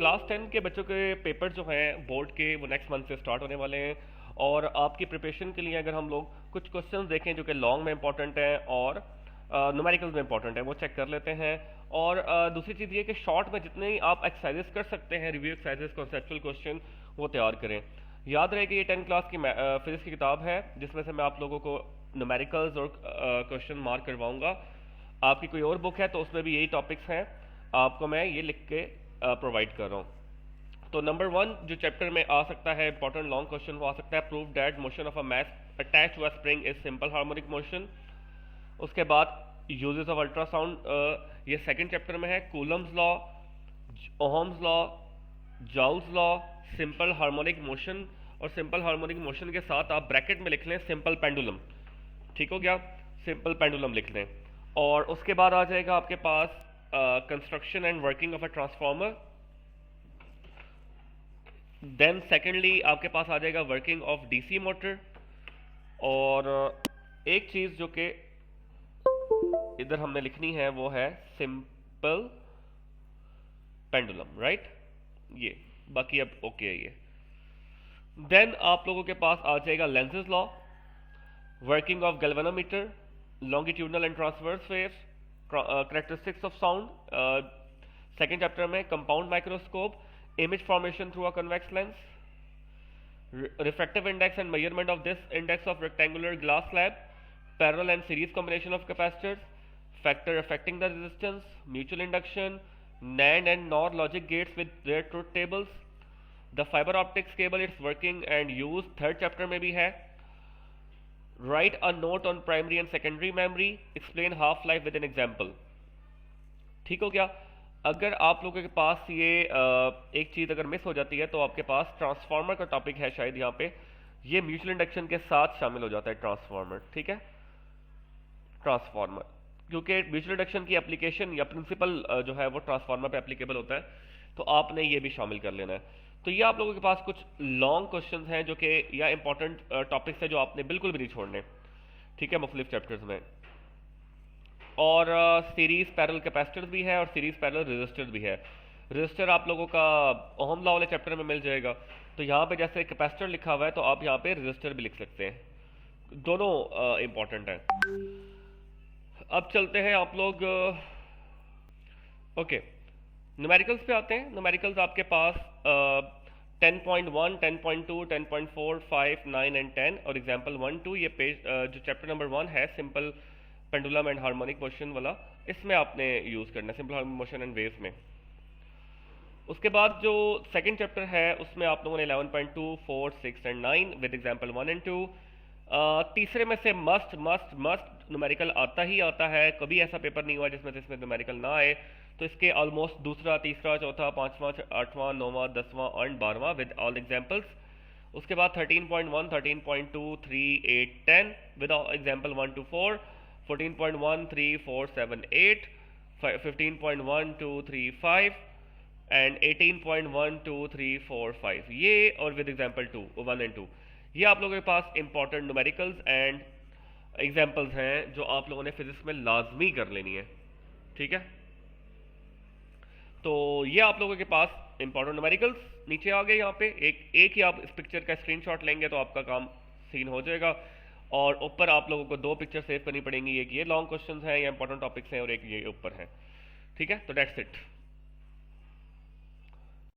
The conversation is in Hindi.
क्लास 10 के बच्चों के पेपर जो हैं बोर्ड के वो नेक्स्ट मंथ से स्टार्ट होने वाले हैं। और आपकी प्रिपरेशन के लिए अगर हम लोग कुछ क्वेश्चंस देखें जो कि लॉन्ग में इंपॉर्टेंट है और न्यूमेरिकल्स में इंपॉर्टेंट है वो चेक कर लेते हैं। और दूसरी चीज़ ये कि शॉर्ट में जितने आप एक्सरसाइजेस कर सकते हैं, रिव्यू एक्सरसाइजेस, कॉन्सेप्चुअल क्वेश्चन, वो तैयार करें। याद रहे कि ये 10 क्लास की फिजिक्स की किताब है जिसमें से मैं आप लोगों को न्यूमेरिकल्स और क्वेश्चन मार्क करवाऊंगा। आपकी कोई और बुक है तो उसमें भी यही टॉपिक्स हैं, आपको मैं ये लिख के प्रोवाइड कर रहा हूँ। तो नंबर 1 जो चैप्टर में आ सकता है इंपॉर्टेंट लॉन्ग क्वेश्चन वो आ सकता है, prove that motion of a mass attached to a spring is simple harmonic motion. उसके बाद यूजेस ऑफ अल्ट्रासाउंड, ये सेकंड चैप्टर में है, Coulomb's law, Ohm's law, Joule's law, simple harmonic motion. और सिंपल हार्मोनिक मोशन के साथ आप ब्रैकेट में लिख लें सिंपल पेंडुलम। ठीक हो गया, सिंपल पेंडुलम लिख लें। और उसके बाद आ जाएगा आपके पास construction and working of a transformer. Then secondly आपके पास आ जाएगा वर्किंग ऑफ डीसी मोटर। और एक चीज जो कि इधर हमने लिखनी है वो है सिंपल पेंडुलम, राइट। ये बाकी अब ओके है ये। देन आप लोगों के पास आ जाएगा lenses law, working of galvanometer, longitudinal and transverse waves, characteristics of sound. Second chapter में compound microscope, image formation through a convex lens, refractive index and measurement of this index of rectangular glass slab, parallel and series combination of capacitors, factor affecting the resistance, mutual induction, NAND and NOR logic gates with their truth tables, the fiber optics cable, its working and use, third chapter में भी है, write a note on primary and secondary memory, explain half life with an example। ठीक हो गया। अगर आप लोगों के पास ये एक चीज़ अगर मिस हो जाती है तो आपके पास ट्रांसफार्मर का टॉपिक है शायद यहाँ पे, ये म्यूचुअल इंडक्शन के साथ शामिल हो जाता है ट्रांसफार्मर। ठीक है, ट्रांसफार्मर क्योंकि म्यूचुअल इंडक्शन की एप्लीकेशन या प्रिंसिपल जो है वो ट्रांसफार्मर पे एप्लीकेबल होता है, तो आपने ये भी शामिल कर लेना है। तो ये आप लोगों के पास कुछ लॉन्ग क्वेश्चन हैं जो कि या इंपॉर्टेंट टॉपिक्स है जो आपने बिल्कुल भी नहीं छोड़ने। ठीक है, मुख्तलिफ चैप्टर्स में। और सीरीज पैरेलल कैपेसिटर्स भी है और सीरीज पैरेलल रेजिस्टर्स भी है। रेजिस्टर आप लोगों का ओहम लॉ वाले चैप्टर में मिल जाएगा, तो यहाँ पे जैसे कैपेसिटर लिखा हुआ है तो आप यहाँ पे रेजिस्टर भी लिख सकते हैं, दोनों इंपॉर्टेंट हैं। अब चलते हैं आप लोग ओके न्यूमेरिकल्स पे आते हैं। न्यूमेरिकल्स आपके पास 10.1, 10.2, 10.4, 5, 9 एंड 10 और एग्जाम्पल 1, 2, ये पेज जो चैप्टर नंबर 1 है simple pendulum and harmonic motion वाला, इसमें आपने यूज करना है simple harmonic motion and waves में। उसके बाद जो सेकंड चैप्टर है उसमें आप लोगों ने 11.2, 4, 6 एंड 9 विद एग्जांपल 1 एंड 2। तीसरे में से मस्ट मस्ट मस्ट न्यूमेरिकल आता ही आता है, कभी ऐसा पेपर नहीं हुआ जिसमें से इसमें न्यूमेरिकल ना आए। तो इसके ऑलमोस्ट दूसरा, तीसरा, चौथा, पांचवा, आठवां, नौवां, 10वां एंड 12वां विद ऑल एग्जाम्पल्स। उसके बाद 13.1, 13.2, 3, 8, 10 विद एग्जाम्पल 1 to 4, 14.1, 3, 4, 7, 8, 15.1, 2, 3, 5 एंड 18.1, 2, 3, 4, 5, ये और विद एग्जाम्पल 2, 1 एंड 2, ये आप लोगों के पास इंपॉर्टेंट न्यूमेरिकल्स एंड एग्जाम्पल्स हैं जो आप लोगों ने फिजिक्स में लाजमी कर लेनी है। ठीक है, तो ये आप लोगों के पास इंपॉर्टेंट न्यूमेरिकल्स नीचे आ गए। यहाँ पे एक ही आप इस पिक्चर का स्क्रीनशॉट लेंगे तो आपका काम सीन हो जाएगा। और ऊपर आप लोगों को 2 पिक्चर सेव करनी पड़ेंगी, एक ये लॉन्ग क्वेश्चंस हैं या इंपॉर्टेंट टॉपिक्स हैं और एक ये ऊपर है। ठीक है, तो दैट्स इट।